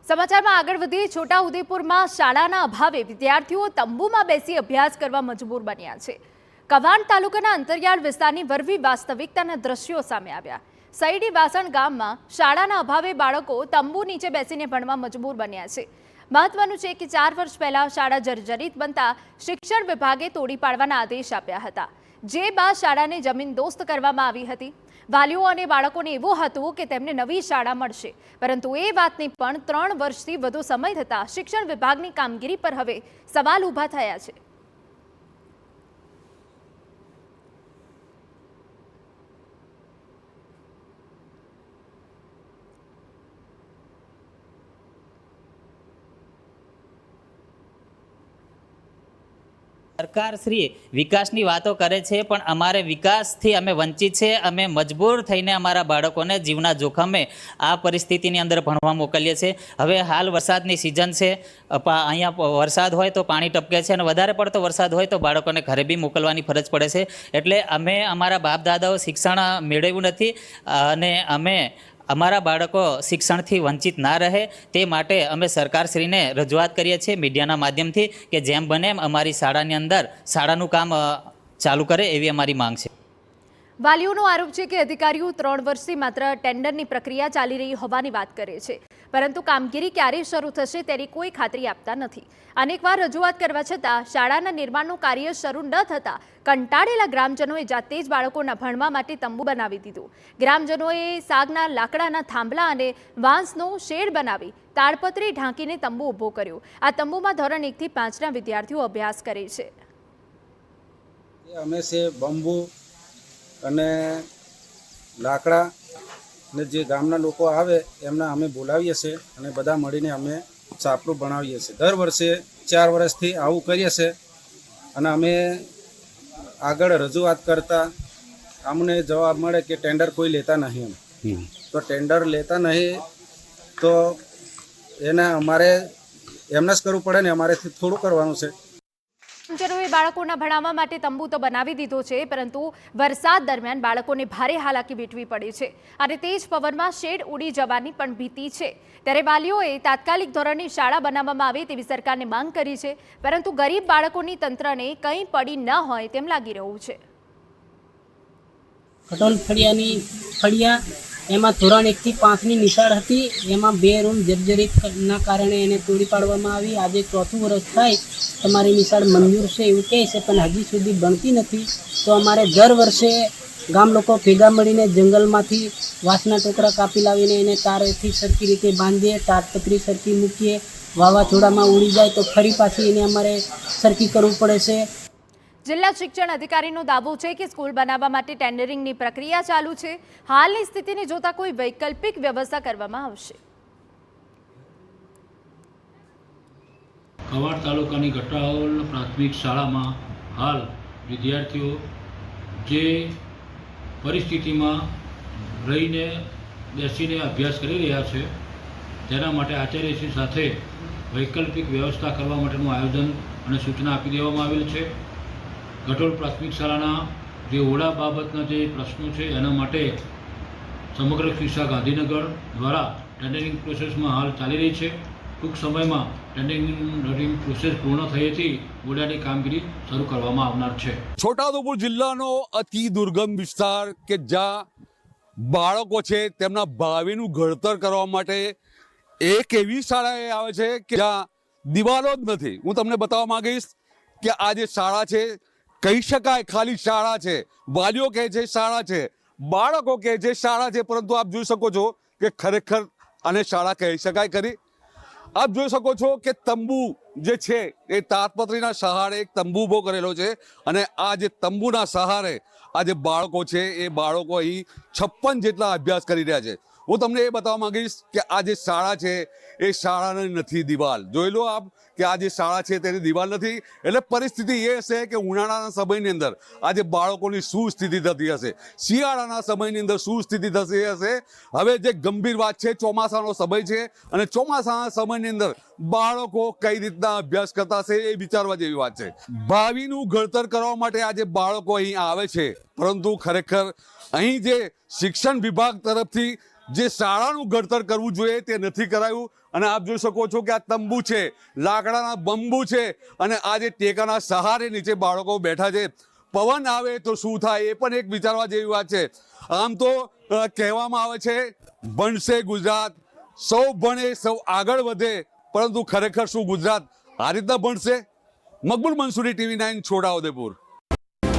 સમાચારમાં આગળ વધીએ છોટાઉદેપુરમાં શાળાના અભાવે વિદ્યાર્થીઓ તંબુમાં બેસી અભ્યાસ કરવા મજબૂર બન્યા છે। કવાંટ તાલુકાના અંતરિયાળ વિસ્તારની વરવી વાસ્તવિકતાના દ્રશ્યો સામે આવ્યા। સૈડી વાસણ ગામમાં શાળાના અભાવે બાળકો તંબુ નીચે બેસીને ભણવા મજબૂર બન્યા છે। મહત્વનું છે કે 4 વર્ષ પહેલા શાળા જર્જરિત બનતા શિક્ષણ વિભાગે તોડી પાડવાના આદેશ આપ્યા હતા, જે બાદ શાળાને જમીનદોસ્ત કરવામાં આવી હતી। વાલીઓ અને બાળકોને એવું હતું કે તેમને નવી શાળા મળશે, પરંતુ એ વાતને પણ 3 વર્ષથી વધુ સમય થતા શિક્ષણ વિભાગની કામગીરી પર હવે સવાલ ઊભા થયા છે। सरकार श्री विकासनी वातो करे छे पण अमारे विकासथी अमे वंचित छे। अमे मजबूर थईने अमारा बाळकोने जीवना जोखमे आ परिस्थितिनी अंदर भणवा मोकलीए छे। हवे हाल वरसादनी सीजन छे, अहींया वरसाद होय तो पाणी टपके छे अने वधारे पड़तो वरसाद होय तो बाळकोने घरे बी मोकलवानी फरज पड़े छे। एटले अमे अमारा बाप दादाओ शिक्षण मेळव्युं नथी अने अमे अमारा बाळको शिक्षणथी वंचित ना रहे ते माटे अमे सरकारश्रीने रजूआत करीए छीए मीडियाना माध्यमथी के जेम बने एम अमारी शाळानी अंदर शाळानुं काम चालू करे एवी अमारी मांग छे। वालीओनो आरोप है कि अधिकारीओ 3 वर्षथी मात्र टेन्डरनी प्रक्रिया चाली रही होवानी वात करे छे, परंतु कामगीरी क्यारे शरू थशे तेनी कोई खातरी आपता नथी। अनेकवार रजूआत करवा छतां शाळाना निर्माणनुं कार्य शरू न थता कंटाळेला ग्रामजनोए जाते ज बाळकोना भणवा माटे तंबू बनावी दीधुं। ग्रामजनोए सागना लाकडाना थांभला अने वांसनो शेड बनावी ताळपत्री ढांकीने तंबू ऊभो कर्यो। आ तंबूमां धोरण 1 થી 5 ना विद्यार्थीओ अभ्यास करे छे। અમે છે બંબુ અને લાકડા ને જે ગામના લોકો આવે એમના અમે બોલાવીએ છીએ અને બધા મળીને અમે છાપરું બનાવીએ છીએ। દર વર્ષે 4 વર્ષથી આવું કરીએ છીએ અને અમે આગળ રજૂઆત કરતા અમને જવાબ મળે કે ટેન્ડર કોઈ લેતા નહીં એમ। તો ટેન્ડર લેતા નહીં તો એને અમારે એમને જ કરવું પડે ને અમારેથી થોડું કરવાનું છે। ગ્રામજનોએ બાળકોના ભણાવવા માટે તંબુ તો બનાવી દીધો છે, પરંતુ વરસાદ દરમિયાન બાળકોને ભારે હાલાકી વેઠવી પડે છે અને તેજ પવનમાં શેડ ઉડી જવાની પણ ભીતિ છે। ત્યારે વાલીઓએ તાત્કાલિક ધોરણે શાળા બનાવવામાં આવે તેવી સરકારને માંગ કરી છે, પરંતુ ગરીબ બાળકોની તંત્રને કંઈ પડી ન હોય તેમ લાગી રહ્યું છે। કટોલ ફળિયા એમાં ધોરણ 1 થી 5 ની નિશાળ હતી, એમાં 2 રૂમ જર્જરિતના કારણે એને તોડી પાડવામાં આવી। આજે 4થું વર્ષ થાય તમારી નિશાળ મંજૂર છે એવું કહે છે, પણ હજી સુધી બનતી નથી। તો અમારે દર વર્ષે ગામ લોકો ભેગા મળીને જંગલમાંથી વાંસના ટોકરા કાપી લાવીને એને તારેથી સરખી રીતે બાંધીએ, તાડપત્રી સરખી મૂકીએ। વાવાઝોડામાં ઉડી જાય તો ફરી પાછી એને અમારે સરખી કરવું પડે છે। जिला शिक्षण अधिकारीનો દાવો છે કે સ્કૂલ બનાવવા માટે ટેન્ડરિંગની પ્રક્રિયા ચાલુ છે। હાલની સ્થિતિને જોતા કોઈ વૈકલ્પિક વ્યવસ્થા કરવામાં આવશે। કવાંટ તાલુકાની ગટાઓલ પ્રાથમિક શાળામાં હાલ વિદ્યાર્થીઓ જે પરિસ્થિતિમાં રહીને બેસીને અભ્યાસ કરી રહ્યા છે તેના માટે આચાર્યશ્રી સાથે વૈકલ્પિક વ્યવસ્થા કરવા માટેનું આયોજન અને સૂચના આપી દેવામાં આવેલ છે। ગટોલ પ્રાથમિક શાળાના જે ઓરડા બાબતના જે પ્રશ્નો છે એના માટે સમગ્ર શિક્ષા ગાંધીનગર દ્વારા ટેન્ડરિંગ પ્રોસેસમાં હાલ ચાલી રહી છે। ટૂંક સમયમાં ટેન્ડરિંગ પ્રોસેસ પૂર્ણ થયેથી ઓરડાની કામગીરી શરૂ કરવામાં આવનાર છે। છોટાઉદેપુર જિલ્લાનો અતિ દુર્ગમ વિસ્તાર કે જ્યાં બાળકો છે તેમના ભાવિનું ઘડતર કરવા માટે એક એવી શાળાએ આવે છે કે જ્યાં દિવાલો જ નથી। હું તમને બતાવવા માંગીશ કે આ જે શાળા છે કહી શકાય ખાલી શાળા છે, વાલીઓ કહે છે શાળા છે, બાળકો કહે છે શાળા છે, પરંતુ આપ જોઈ શકો છો કે ખરેખર આને શાળા કહી શકાય ખરી? આપ જોઈ શકો છો કે તંબુ જે છે એ તાડપત્રીના સહારે એક તંબુ ઊભો કરેલો છે અને આ જે તંબુના સહારે આ જે બાળકો છે એ બાળકો અહીં 56 જેટલા અભ્યાસ કરી રહ્યા છે। હું તમને એ બતાવવા માંગીશ કે આ જે શાળા છે એ શાળાની નથી દિવાલ। જોઈ લો આપ કે આ જે શાળા છે તેની દિવાલ નથી। એટલે પરિસ્થિતિ એ હશે કે ઉનાળાના સમયની અંદર આ જે બાળકોની શું સ્થિતિ થતી હશે, શિયાળાના સમયની અંદર શું સ્થિતિ થતી હશે। હવે જે ગંભીર વાત છે ચોમાસાનો સમય છે અને ચોમાસાના સમયની અંદર બાળકો કઈ રીતના અભ્યાસ કરતા હશે એ વિચારવા જેવી વાત છે। ભાવિનું ઘડતર કરવા માટે આ જે બાળકો અહીં આવે છે, પરંતુ ખરેખર અહીં જે શિક્ષણ વિભાગ તરફથી જે શાળાનું ઘડતર કરવું જોઈએ તે નથી કરાયું. અને આપ જોઈ શકો છો કે આ તંબુ છે, લાકડાના બંબુ છે, અને આ જે ટેકાના સહારે નીચે બાળકો બેઠા છે. પવન આવે તો શું થાય એ પણ એક વિચારવા જેવી વાત છે. આમ તો કહેવામાં આવે છે ભણશે ગુજરાત, સૌ ભણે સૌ આગળ વધે, પરંતુ ખરેખર શું ગુજરાત આ રીતના ભણશે? મકબૂલ મંસૂરી, TV9, છોટાઉદેપુર.